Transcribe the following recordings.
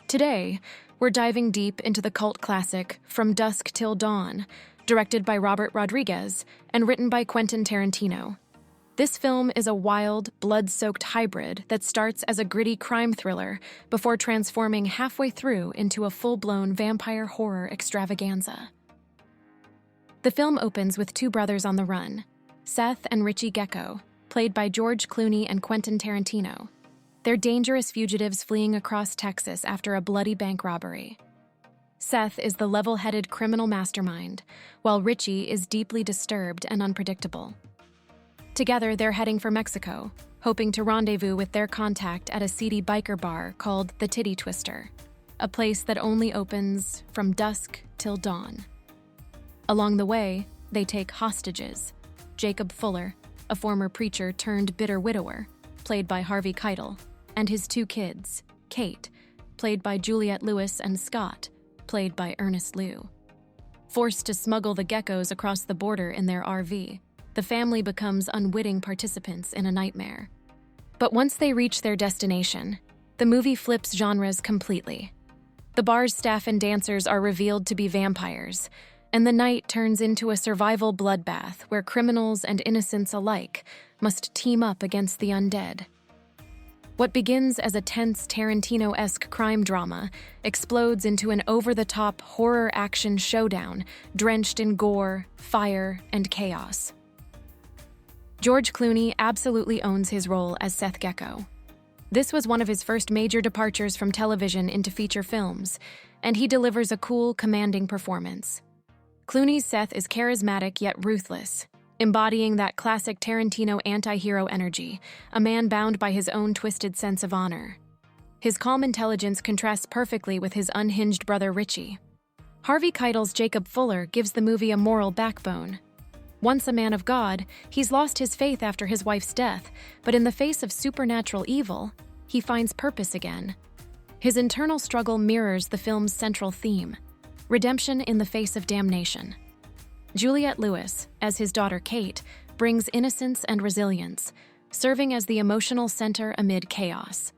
Today, we're diving deep into the cult classic From Dusk Till Dawn, directed by Robert Rodriguez and written by Quentin Tarantino. This film is a wild, blood-soaked hybrid that starts as a gritty crime thriller before transforming halfway through into a full-blown vampire horror extravaganza. The film opens with two brothers on the run, Seth and Richie Gecko, played by George Clooney and Quentin Tarantino. They're dangerous fugitives fleeing across Texas after a bloody bank robbery. Seth is the level-headed criminal mastermind, while Richie is deeply disturbed and unpredictable. Together, they're heading for Mexico, hoping to rendezvous with their contact at a seedy biker bar called the Titty Twister, a place that only opens from dusk till dawn. Along the way, they take hostages: Jacob Fuller, a former preacher turned bitter widower, played by Harvey Keitel, and his two kids, Kate, played by Juliette Lewis, and Scott, played by Ernest Liu. Forced to smuggle the geckos across the border in their RV, the family becomes unwitting participants in a nightmare. But once they reach their destination, the movie flips genres completely. The bar's staff and dancers are revealed to be vampires, and the night turns into a survival bloodbath where criminals and innocents alike must team up against the undead. What begins as a tense Tarantino-esque crime drama explodes into an over-the-top horror action showdown drenched in gore, fire, and chaos. George Clooney absolutely owns his role as Seth Gecko. This was one of his first major departures from television into feature films, and he delivers a cool, commanding performance. Clooney's Seth is charismatic yet ruthless, embodying that classic Tarantino anti-hero energy, a man bound by his own twisted sense of honor. His calm intelligence contrasts perfectly with his unhinged brother Richie. Harvey Keitel's Jacob Fuller gives the movie a moral backbone. Once a man of God, he's lost his faith after his wife's death, but in the face of supernatural evil, he finds purpose again. His internal struggle mirrors the film's central theme: redemption in the face of damnation. Juliette Lewis, as his daughter Kate, brings innocence and resilience, serving as the emotional center amid chaos.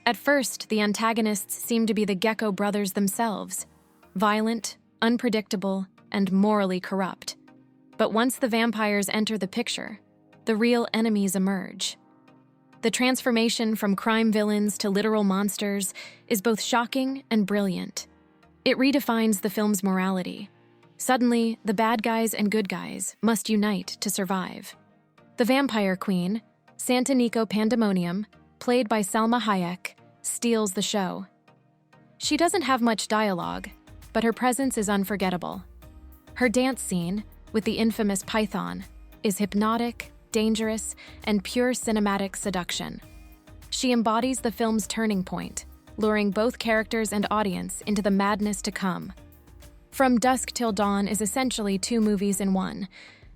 At first, the antagonists seem to be the Gecko brothers themselves, violent, unpredictable, and morally corrupt. But once the vampires enter the picture, the real enemies emerge. The transformation from crime villains to literal monsters is both shocking and brilliant. It redefines the film's morality. Suddenly, the bad guys and good guys must unite to survive. The vampire queen, Santanico Pandemonium, played by Salma Hayek, steals the show. She doesn't have much dialogue, but her presence is unforgettable. Her dance scene, with the infamous Python, is hypnotic, dangerous, and pure cinematic seduction. She embodies the film's turning point, luring both characters and audience into the madness to come. From Dusk Till Dawn is essentially two movies in one,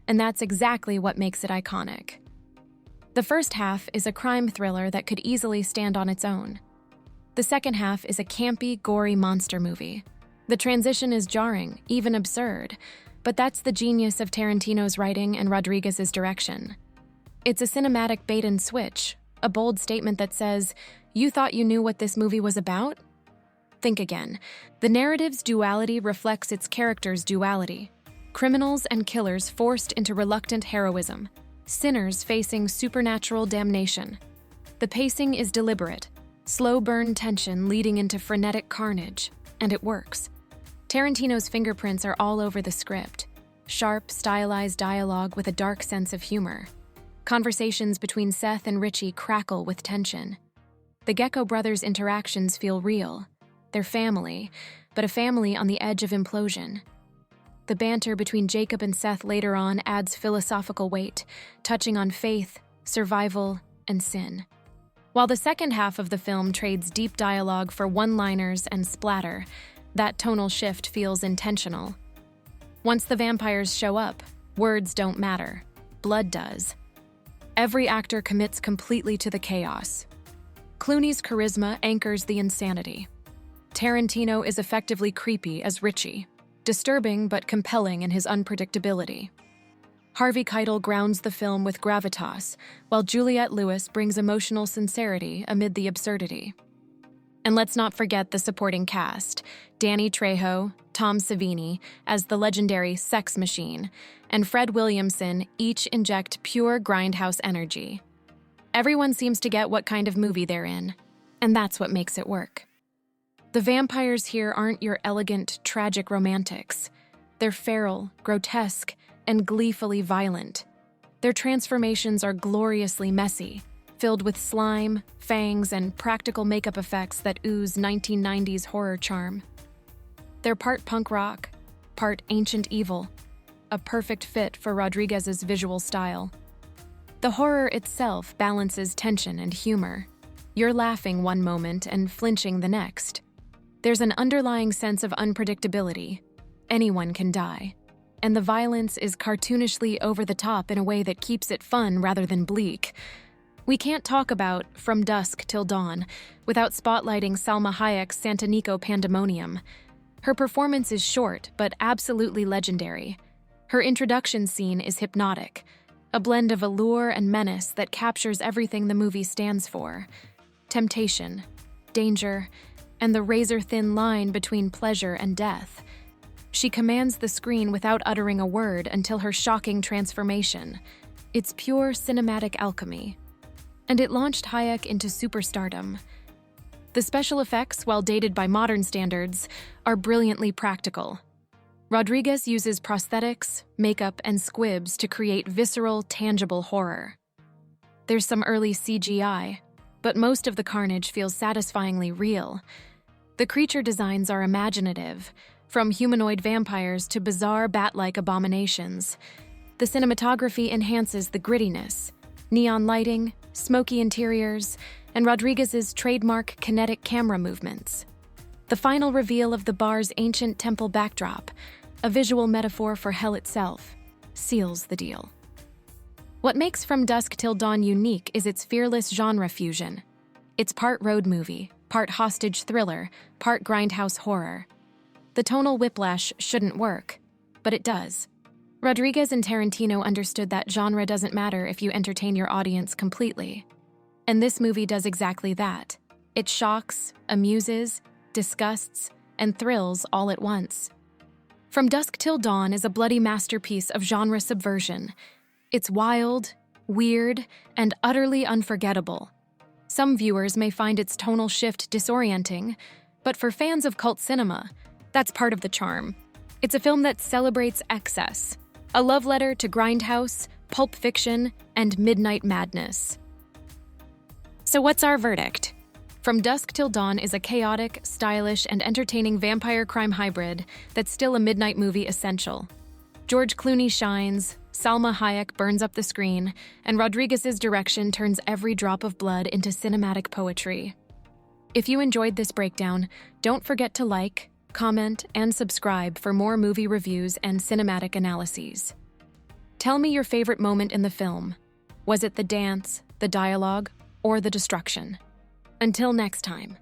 and that's exactly what makes it iconic. The first half is a crime thriller that could easily stand on its own. The second half is a campy, gory monster movie. The transition is jarring, even absurd, but that's the genius of Tarantino's writing and Rodriguez's direction. It's a cinematic bait and switch, a bold statement that says, "You thought you knew what this movie was about?" Think again. The narrative's duality reflects its characters' duality. Criminals and killers forced into reluctant heroism. Sinners facing supernatural damnation. The pacing is deliberate. Slow burn tension leading into frenetic carnage. And it works. Tarantino's fingerprints are all over the script. Sharp, stylized dialogue with a dark sense of humor. Conversations between Seth and Richie crackle with tension. The Gecko brothers' interactions feel real. They're family, but a family on the edge of implosion. The banter between Jacob and Seth later on adds philosophical weight, touching on faith, survival, and sin. While the second half of the film trades deep dialogue for one-liners and splatter, that tonal shift feels intentional. Once the vampires show up, words don't matter. Blood does. Every actor commits completely to the chaos. Clooney's charisma anchors the insanity. Tarantino is effectively creepy as Richie, disturbing but compelling in his unpredictability. Harvey Keitel grounds the film with gravitas, while Juliette Lewis brings emotional sincerity amid the absurdity. And let's not forget the supporting cast: Danny Trejo, Tom Savini as the legendary sex machine, and Fred Williamson each inject pure grindhouse energy. Everyone seems to get what kind of movie they're in, and that's what makes it work. The vampires here aren't your elegant, tragic romantics. They're feral, grotesque, and gleefully violent. Their transformations are gloriously messy, filled with slime, fangs, and practical makeup effects that ooze 1990s horror charm. They're part punk rock, part ancient evil, a perfect fit for Rodriguez's visual style. The horror itself balances tension and humor. You're laughing one moment and flinching the next. There's an underlying sense of unpredictability. Anyone can die. And the violence is cartoonishly over the top in a way that keeps it fun rather than bleak. We can't talk about From Dusk Till Dawn without spotlighting Salma Hayek's Santanico pandemonium. Her performance is short, but absolutely legendary. Her introduction scene is hypnotic, a blend of allure and menace that captures everything the movie stands for: temptation, danger, and the razor-thin line between pleasure and death. She commands the screen without uttering a word until her shocking transformation. It's pure cinematic alchemy. And it launched Hayek into superstardom. The special effects, while dated by modern standards, are brilliantly practical. Rodriguez uses prosthetics, makeup, and squibs to create visceral, tangible horror. There's some early CGI, but most of the carnage feels satisfyingly real. The creature designs are imaginative, from humanoid vampires to bizarre bat-like abominations. The cinematography enhances the grittiness: neon lighting, smoky interiors, and Rodriguez's trademark kinetic camera movements. The final reveal of the bar's ancient temple backdrop, a visual metaphor for hell itself, seals the deal. What makes From Dusk Till Dawn unique is its fearless genre fusion. It's part road movie, part hostage thriller, part grindhouse horror. The tonal whiplash shouldn't work, but it does. Rodriguez and Tarantino understood that genre doesn't matter if you entertain your audience completely. And this movie does exactly that. It shocks, amuses, disgusts, and thrills all at once. From Dusk Till Dawn is a bloody masterpiece of genre subversion. It's wild, weird, and utterly unforgettable. Some viewers may find its tonal shift disorienting, but for fans of cult cinema, that's part of the charm. It's a film that celebrates excess, a love letter to grindhouse, pulp fiction, and midnight madness. So what's our verdict? From Dusk Till Dawn is a chaotic, stylish, and entertaining vampire crime hybrid that's still a midnight movie essential. George Clooney shines, Salma Hayek burns up the screen, and Rodriguez's direction turns every drop of blood into cinematic poetry. If you enjoyed this breakdown, don't forget to like, comment, and subscribe for more movie reviews and cinematic analyses. Tell me your favorite moment in the film. Was it the dance, the dialogue, or the destruction? Until next time.